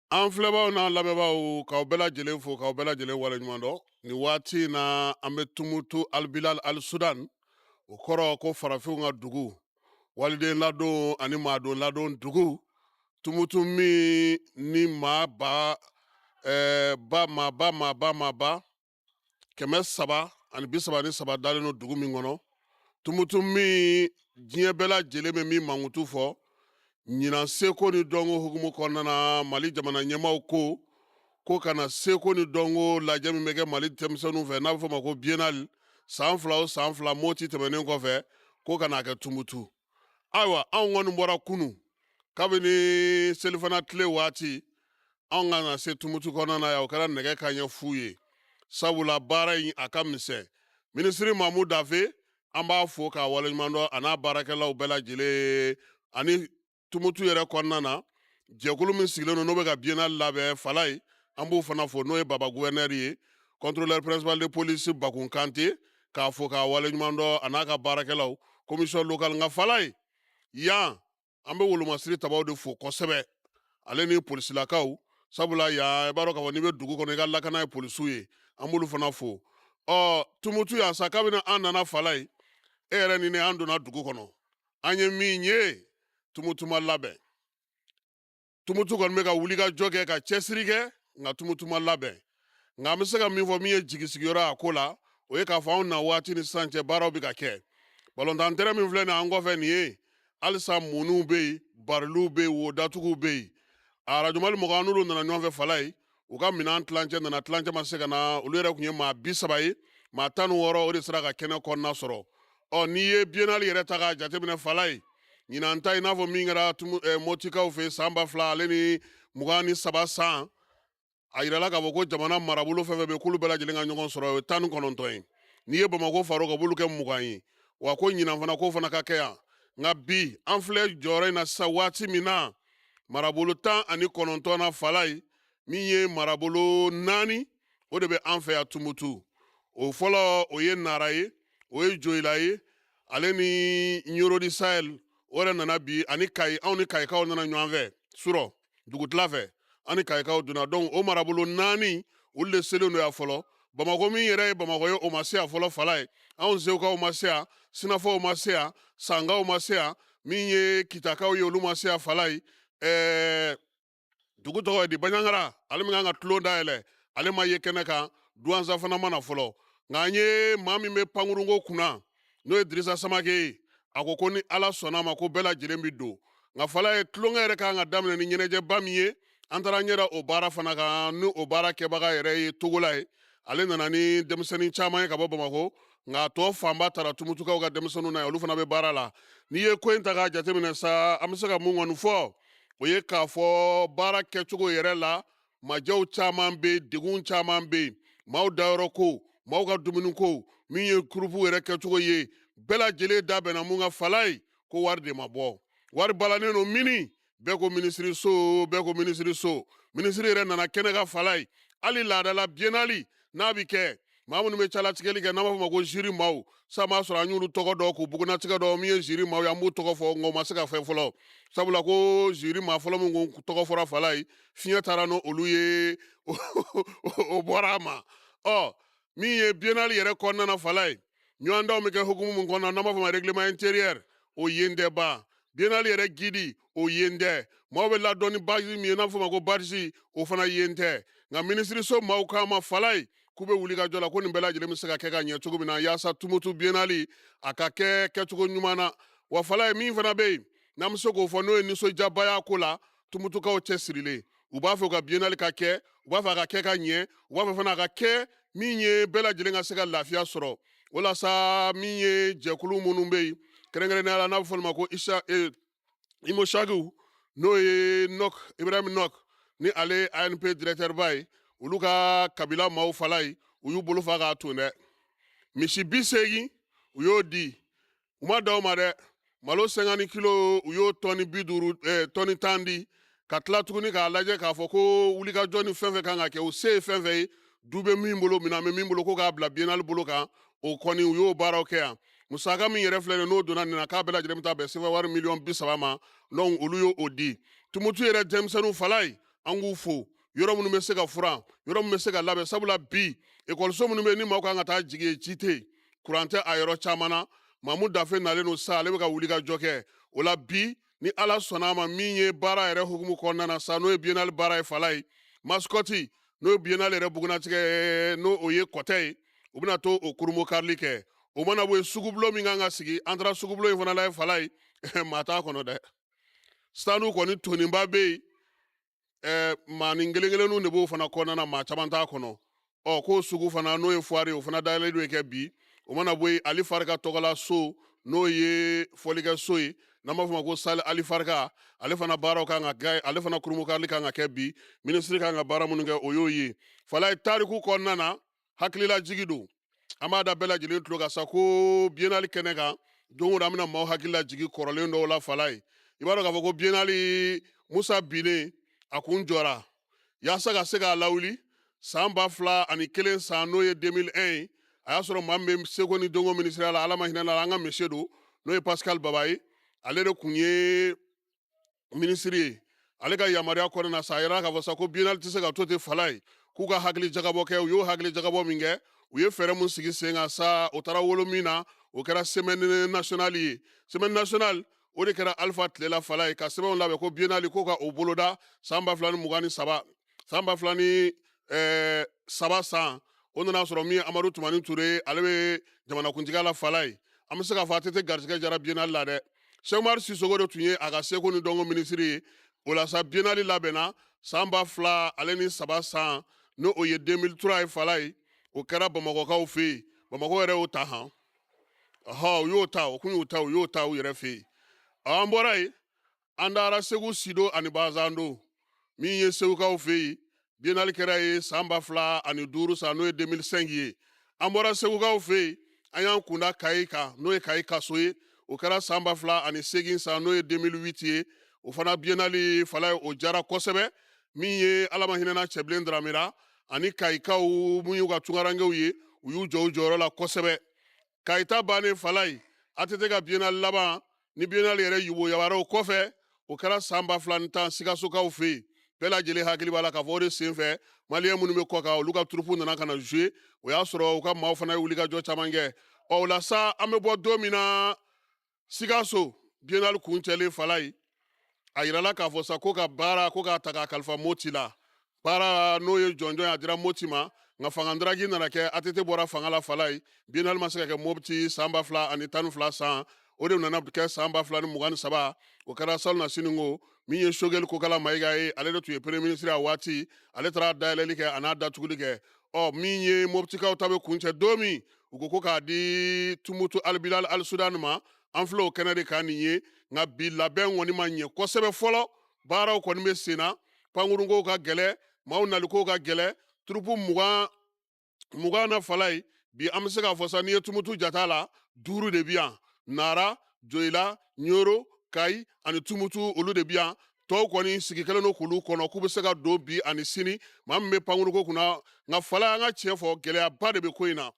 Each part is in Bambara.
An filɛbaaw n'an lamɛnbaaw k'aw bɛɛ lajɛlen fo k'aw bɛɛ lajɛlen waleɲuman dɔn nin waati in na an bɛ tumutu alibilal ali sudan o kɔrɔ ko farafinw ka dugu waliden ladon ani maadon ladon dugu tumutu min ni maa ba 300 ani 33 dalen don dugu min kɔnɔ tumutu min diɲɛ bɛɛ lajɛlen bɛ min mankutu fɔ ɲinan seko ni dɔnko hukumu kɔnɔna na mali jamana ɲɛmaw ko kana seko ni dɔnko lajɛ min bɛ kɛ mali denmisɛnninw fɛ n'a bɛ fɔ ma ko bienal san fila o san fila moti tɛmɛnen kɔfɛ ko kana kɛ tumutu ayiwa anw kɔni bɔra kunu kabini selifana tile waati anw ka na se tumutu kɔnɔna na yan o kɛra nɛgɛ kanɲɛ fu ye sabula baara in a ka misɛn minisiri mamu dafe an b'a fo k'a waleɲuman dɔn a n'a baarakɛlaw bɛɛ lajɛlen ani tumutu yɛrɛ kɔnɔna na jɛkulu min sigilen don n'o bɛ ka bienal labɛn falaye an b'o fana fo n'o ye baba gouverneur ye contrôleur principal de police bakun kante k'a fo k'a waleɲuman dɔn a n'a ka baarakɛlaw commission locale nka falaye yan an bɛ wolomasiri tabaw de fo kosɛbɛ ale ni polisilakaw sabula yan i b'a dɔn k'a fɔ n'i bɛ dugu kɔnɔ i ka lakana ye polisiw ye an b'olu fana fo tumutu yan sa kabini an nana falaye e yɛrɛ ni ne an donna dugu kɔnɔ an ye min ye tumutu ma labɛn tumutu kɔni bɛ ka wulikajɔ kɛ ka cɛsiri kɛ nka tumutu ma labɛn nka an bɛ se ka min fɔ min ye jigisigiyɔrɔ a ko la o ye k'a fɔ anw na waati ni sisan cɛ baaraw bɛ ka kɛ balontan tɛrɛ min filɛ nin ye an kɔfɛ nin ye halisa muniw bɛ yen bariliw bɛ yen wo datuguw bɛ yen arajo mali mɔgɔ n'olu nana ɲɔgɔn fɛ falaye u ka minɛn tilancɛ nana tilancɛ ma se ka na olu yɛrɛ tun ye maa 30 ye maa 16 o de sera ka kɛnɛ kɔnɔna sɔrɔ n'i ye bienal yɛrɛ ta k'a jateminɛ falaye ɲinan ta i n'a fɔ min kɛra motikaw fɛ san 2000 ale ni 23 san a yirala k'a fɔ ko jamana marabolo fɛn fɛn bɛ k'olu bɛɛ lajɛlen ka ɲɔgɔn sɔrɔ o ye 19 ye n'i ye bamako faro ka b'olu kɛ 20 ye wa ko ɲinan fana k'o fana ka kɛ yan nka bi an filɛ jɔyɔrɔ in na sisan waati min na marabolo 19 na falaye min ye marabolo 4 o de bɛ an fɛ yan tumutu o fɔlɔ o ye nara ye o ye joyila ye ale ni ɲorodi sahel o yɛrɛ nana bi ani kayi anw ni kayikaw nana ɲɔgɔn fɛ surɔ dugutila fɛ ani kayikaw donna donc o marabolo 4 olu de selen don yan fɔlɔ bamako min yɛrɛ ye bamako ye o ma se yan fɔlɔ falaye anw sewukaw ma se yan sinafaw ma se yan sangaw ma se yan min ye kitakaw ye olu ma se yan falaye dugu tɔgɔ ye di baɲangara ale min kan ka tulon dayɛlɛ ale ma ye kɛnɛ kan duwanza fana ma na fɔlɔ nka an ye maa min bɛ pankurunko kunna n'o ye dirisa samake ye a ko ni ala sɔnna a ma ko bɛɛ lajɛlen bi don nka falaye tulonkɛ yɛrɛ kan ka daminɛ ni ɲɛnajɛba min ye an taara ɲɛda o baara fana kan ni o baara kɛbaga yɛrɛ ye togola ye ale nana ni denmisɛnnin caman ye ka bɔ bamako nka a tɔ fanba taara tumutukaw ka denmisɛnninw na ye olu fana bɛ baara la n'i ye ko in ta k'a jateminɛ sa an bɛ se ka mun kɔni fɔ o ye k'a fɔ baara kɛcogo yɛrɛ la majɛw caman bɛ yen degun caman bɛ yen maaw dayɔrɔ ko maaw ka dumuni ko min ye kurupu yɛrɛ kɛcogo ye bɛɛ lajɛlen da bɛnna mun ka falaye ko wari de ma bɔ wari balannen don mini bɛɛ ko minisiri so bɛɛ ko minisiri so minisiri yɛrɛ nana kɛnɛ ka falaye hali laadala bienali n'a bi kɛ maa minnu bɛ calatigɛli kɛ n'an b'a fɔ ma ko jiri maaw sa m'a sɔrɔ an y'olu tɔgɔ dɔn k'u bugunatigɛ dɔn min ye jiri maaw ye an b'u tɔgɔ fɔ nka u ma se ka fɛn fɔlɔ sabula ko jiri maa fɔlɔ min ko tɔgɔ fɔra falaye fiɲɛ taara n'olu ye o bɔra a ma min ye bienali yɛrɛ kɔnɔna na falaye ɲɔgɔndanw bɛ kɛ hukumu min kɔnɔna n'an b'a fɔ ma règlement intérieur o yen tɛ ban bienali yɛrɛ gidi o yen tɛ maaw bɛ ladɔn ni basi min ye n'a fɔ ma ko basi o fana yen tɛ nka minisiriso maaw k'a ma falaye k'u bɛ wuli ka jɔ la ko nin bɛɛ lajɛlen bɛ se ka kɛ ka ɲɛ cogo min na yaasa tumutu bienali a ka kɛ kɛcogo ɲuman na wa falaye min fana bɛ yen n'an bɛ se k'o fɔ n'o ye nisɔndiyabaya ko la tumutukaw cɛsirilen u b'a fɛ u ka bienali ka kɛ u b'a fɛ a ka kɛ ka ɲɛ u b'a fɛ fana a ka kɛ min ye bɛɛ lajɛlen ka se ka lafiya sɔrɔ walasa min ye jɛkulu minnu bɛ yen kɛrɛnkɛrɛnnenya la n'a bɛ fɔ olu ma ko imo shagiw n'o ye ibrahim nok ni ale anp directeur ba ye olu ka kabila maaw falaye u y'u bolo fa k'a ton dɛ misi 80 u y'o di u ma d'aw ma dɛ malo 50 kilo u y'o tɔni 50 tɔni 10 di ka tila tuguni k'a lajɛ k'a fɔ ko wulikajɔ ni fɛn fɛn kan ka kɛ o se ye fɛn fɛn ye du bɛ min bolo minɛn bɛ min bolo ko k'a bila bienal bolo kan o kɔni u y'o baaraw kɛ yan musaka min yɛrɛ filɛ nin n'o donna nin na k'a bɛɛ lajɛlen bɛ taa bɛn sefa wari miliyɔn 30 ma donc olu y'o di tumutu yɛrɛ denmisɛnninw falaye an k'u fo yɔrɔ minnu bɛ se ka furan yɔrɔ minnu bɛ se ka labɛn sabula bi ekɔliso minnu bɛ yen ni maaw kan ka taa jigi yen ci tɛ yen kuran tɛ a yɔrɔ caman na Mamu Dafe nalen don sa ale bɛ ka wuli ka jɔ kɛ o la bi ni Ala sɔnna a ma min ye baara yɛrɛ hukumu kɔnɔna na sa n'o ye biennale baara ye Fala ye mascoti n'o ye biennale yɛrɛ bugunatigɛ ye n'o o ye kɔtɛ ye u bɛna to o kurumo karili kɛ o mana bɔ yen sugubulon min kan ka sigi an taara sugubulon in fana la ye Fala ye maa t'a kɔnɔ dɛ stade kɔni toninba bɛ yen maa ni kelen-kelenninw de b'o fana kɔnɔna na maa caman t'a kɔnɔ k'o sugu fana n'o ye foire ye o fana dayɛlɛlen de kɛ bi o mana bɔ yen Ali Farika tɔgɔla so n'o ye fɔlikɛ so ye n'an b'a fɔ ma ko sali Ali Farika ale fana baaraw kan ka kɛ ale fana kurumukarili kan ka kɛ bi minisiri kan ka baara minnu kɛ o y'o ye Fala ye tariku kɔnɔna na hakililajigi don an b'a da bɛɛ lajɛlen tulo kan sa ko biennale kɛnɛ kan don o don an bɛna maaw hakili lajigi kɔrɔlen dɔw la Fala ye i b'a dɔn k'a fɔ ko biennale Musa binnen a kun jɔra yaasa ka se k'a lawuli san 2001 san n'o ye 2001 ye a y'a sɔrɔ maa min bɛ seko ni dɔnko minisiriya la Ala ma hinɛ la an ka monsieur don n'o ye Pascal Baba ye ale de kun ye minisiri ye ale ka yamaruya kɔnɔna na sa a yira k'a fɔ sa ko biennale tɛ se ka to ten Fala ye k'u ka hakili jagabɔ kɛ u y'o hakili jagabɔ min kɛ u ye fɛɛrɛ mun sigi sen kan sa o taara wolo min na o kɛra semaine nationale ye semaine nationale o de kɛra Alifa tilela Fala ye ka sɛbɛnw labɛn ko biennale ko ka o boloda san 2023 san 2023 san o nana sɔrɔ min ye Amadu Tumani Ture ale bɛ jamanakuntigiya la Fala ye an bɛ se k'a fɔ a tɛ garijɛgɛ jara biennale la dɛ Cheikh Umar Sisoko de tun ye a ka seko ni dɔnko minisiri ye o la sa biennale labɛnna san 2003 san n'o o ye 2003 ye Fala ye o kɛra Bamakɔkaw fɛ yen Bamakɔ yɛrɛ y'o ta han u y'o ta o kun y'o ta u y'o ta u yɛrɛ fɛ yen an bɔra yen an taara Segu Sido ani Bazando min ye segukaw fɛ yen biennale kɛra ye san 2005 san n'o ye 2005 ye an bɔra segukaw fɛ yen an y'an kunda Kayi kan n'o ye Kayi kaso ye o kɛra san 2008 san n'o ye 2008 ye o fana biennale Fala ye o jara kosɛbɛ min ye Ala ma hinɛna Cɛbilen Daramera ani Kayikaw mun y'u ka tunkarankew ye u y'u jɔ u jɔyɔrɔ la kosɛbɛ Kayita bannen Fala ye ATT ka biennale laban ni biennale yɛrɛ yugoyabara o kɔfɛ o kɛra san 2010 Sikasokaw fɛ yen bɛɛ lajɛlen hakili b'a la k'a fɔ o de senfɛ maliyɛn minnu bɛ kɔ kan olu ka turupu nana ka na jouer o y'a sɔrɔ u ka maaw fana ye wulikajɔ caman kɛ o la sa an bɛ bɔ don min na Sikaso biennale kuncɛlen Fala ye a yirala k'a fɔ sa ko ka baara ko k'a ta k'a kalifa Moti la baara n'o ye jɔnjɔn ye a dira Moti ma nka fangadaraki nana kɛ ATT bɔra fanga la Fala ye biennale ma se ka kɛ Mopti san 2012 san o de nana kɛ san 2023 o kɛra Salona Siningo min ye Choguel Kokala Mayiga ye ale de tun ye premier ministre a waati ale taara dayɛlɛli kɛ a n'a datuguli kɛ min ye Moptikaw ta bɛ kuncɛ don min u ko k'a di Tumutu Albilal Al Sudan ma an filɛ o kɛnɛ de kan nin ye nka bi labɛn kɔni ma ɲɛ kosɛbɛ fɔlɔ baaraw kɔni bɛ sen na pankurunkow ka gɛlɛ maaw nalikow ka gɛlɛ turupu 20 na Fala ye bi an bɛ se k'a fɔ sa n'i ye Tumutu jata la 5 de bɛ yan Nara Joyila Ɲoro Kayi ani Tumutu olu de bɛ yan tɔw kɔni sigi kelen don k'olu kɔnɔ k'u bɛ se ka don bi ani sini maa min bɛ pankurunko kunna nka Fala an ka tiɲɛ fɔ gɛlɛyaba de bɛ ko in na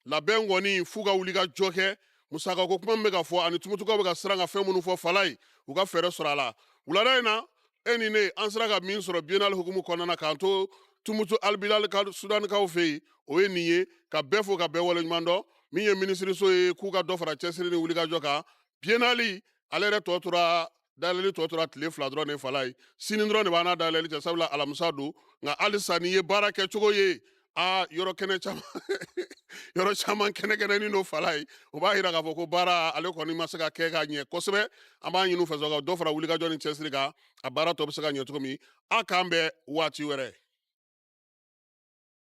labɛn kɔni f'u ka wuli ka jɔ kɛ musakako kuma min bɛ ka fɔ ani Tumutukaw bɛ ka siran ka fɛn minnu fɔ Fala ye u ka fɛɛrɛ sɔrɔ a la wulada in na e ni ne an sera ka min sɔrɔ biennale hukumu kɔnɔna na k'an to Tumutu Albilal Sudanikaw fɛ yen o ye nin ye ka bɛɛ fo ka bɛɛ waleɲuman dɔn min ye minisiriso ye k'u ka dɔ fara cɛsiri ni wulikajɔ kan biennale ale yɛrɛ tɔ tora dayɛlɛli tɔ tora tile 2 dɔrɔn de Fala ye sini dɔrɔn de b'an n'a dayɛlɛli cɛ sabula alamisa don nka halisa nin ye baara kɛcogo ye yɔrɔ kɛnɛ caman yɔrɔ caman kɛnɛkɛnɛnin don Fala ye o b'a yira k'a fɔ ko baara ale kɔni ma se ka kɛ ka ɲɛ kosɛbɛ an b'a ɲini u fɛ ka dɔ fara wulikajɔ ni cɛsiri kan a baara tɔ bɛ se ka ɲɛ cogo min a k'an bɛn waati wɛrɛ